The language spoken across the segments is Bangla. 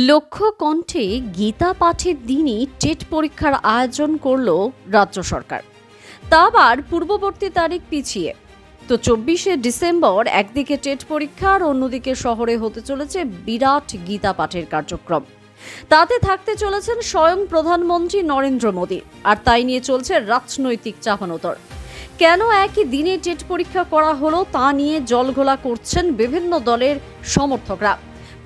লক্ষ্য কণ্ঠে গীতা পাঠের দিনই টেট পরীক্ষার আয়োজন করল রাজ্য সরকার, তা আবার পূর্ববর্তী তারিখ পিছিয়ে। তো 24শে ডিসেম্বর একদিকে টেট পরীক্ষা আর অন্যদিকে শহরে হতে চলেছে বিরাট গীতা পাঠের কার্যক্রম। তাতে থাকতে চলেছেন স্বয়ং প্রধানমন্ত্রী নরেন্দ্র মোদী, আর তাই নিয়ে চলছে রাজনৈতিক চাপানোতর। কেন একই দিনে টেট পরীক্ষা করা হলো তা নিয়ে জলঘোলা করছেন বিভিন্ন দলের সমর্থকরা।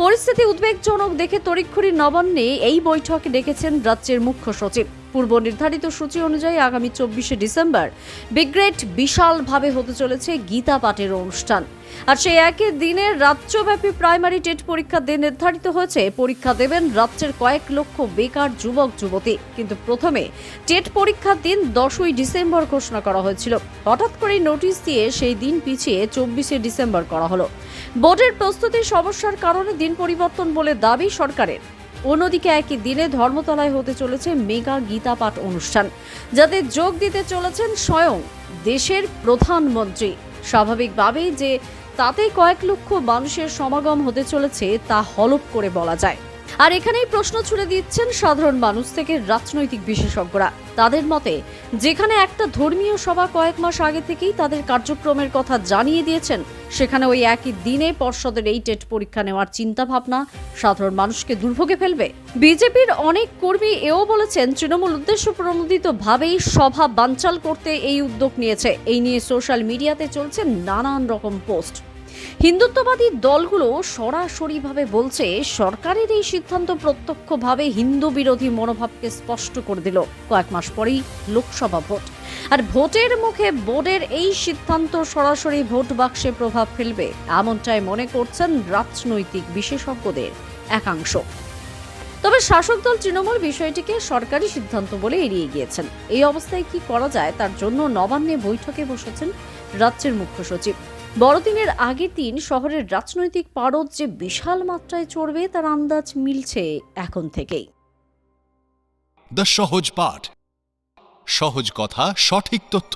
পরিস্থিতি উদ্বেগজনক দেখে তড়িঘড়ি নবান্নে এই বৈঠকে ডেকেছেন রাজ্যের মুখ্য সচিব। পূর্ব নির্ধারিত সূচি অনুযায়ী আগামী 24শে ডিসেম্বর বিগ্রেট বিশালভাবে হতে চলেছে গীতা পাঠের অনুষ্ঠান। আর সেই একই দিনে রাজ্যব্যাপী প্রাইমারি টেট পরীক্ষা দিন নির্ধারিত হয়েছে। পরীক্ষা দেবেন রাজ্যের কয়েক লক্ষ বেকার যুবক যুবতী। কিন্তু প্রথমে টেট পরীক্ষার দিন 10ই ডিসেম্বর ঘোষণা করা হয়েছিল। হঠাৎ করে নোটিশ দিয়ে সেই দিন পিছিয়ে 24শে ডিসেম্বর করা হলো। বোর্ডের প্রস্তুতির সমস্যার কারণে দিন পরিবর্তন বলে দাবি সরকারের। অন্যদিকে একই দিনে ধর্মতলায় হতে চলেছে মেগা গীতা পাঠ অনুষ্ঠান, যাতে যোগ দিতে চলেছেন স্বয়ং দেশের প্রধানমন্ত্রী। স্বাভাবিকভাবেই যে তাতে কয়েক লক্ষ মানুষের সমাগম হতে চলেছে তা হলফ করে বলা যায়। আর এখানেই প্রশ্ন ছুড়ে দিচ্ছেন সাধারণ মানুষ থেকে রাজনৈতিক বিশেষজ্ঞরা। তাদের মতে, যেখানে একটা ধর্মীয় সভা কয়েক মাস আগে থেকেই তাদের কার্যক্রমের কথা জানিয়ে দিয়েছেন, সেখানে ওই একই দিনে পর্ষদের এই টেট পরীক্ষা নেওয়ার চিন্তা ভাবনা সাধারণ মানুষকে দুর্ভোগে ফেলবে। বিজেপির অনেক কর্মী এও বলেছেন, তৃণমূল উদ্দেশ্য প্রণোদিত ভাবেই সভা বানচাল করতে এই উদ্যোগ নিয়েছে। এই নিয়ে সোশ্যাল মিডিয়াতে চলছে নানান রকম পোস্ট। হিন্দুত্ববাদী দলগুলো সরাসরিভাবে বলছে, সরকারের এই সিদ্ধান্ত প্রত্যক্ষভাবে হিন্দু বিরোধী মনোভাবকে স্পষ্ট করে দিল। কয়েক মাস পরেই লোকসভা ভোট, আর ভোটের মুখে বোর্ডের এই সিদ্ধান্ত সরাসরি ভোট বাক্সে প্রভাব ফেলবে, এমনটাই মনে করছেন রাজনৈতিক বিশেষজ্ঞদের একাংশ। তবে শাসক দল তৃণমূল বিষয়টিকে সরকারি সিদ্ধান্ত বলে এড়িয়ে গিয়েছেন। এই অবস্থায় কি করা যায় তার জন্য নবান্নে বৈঠকে বসেছেন রাজ্যের মুখ্য সচিব। বড়দিনের আগের দিন শহরের রাজনৈতিক পারদ যে বিশাল মাত্রায় চড়বে তার আন্দাজ মিলছে এখন থেকেই। দ্য সহজ পাঠ, সহজ কথা, সঠিক তথ্য।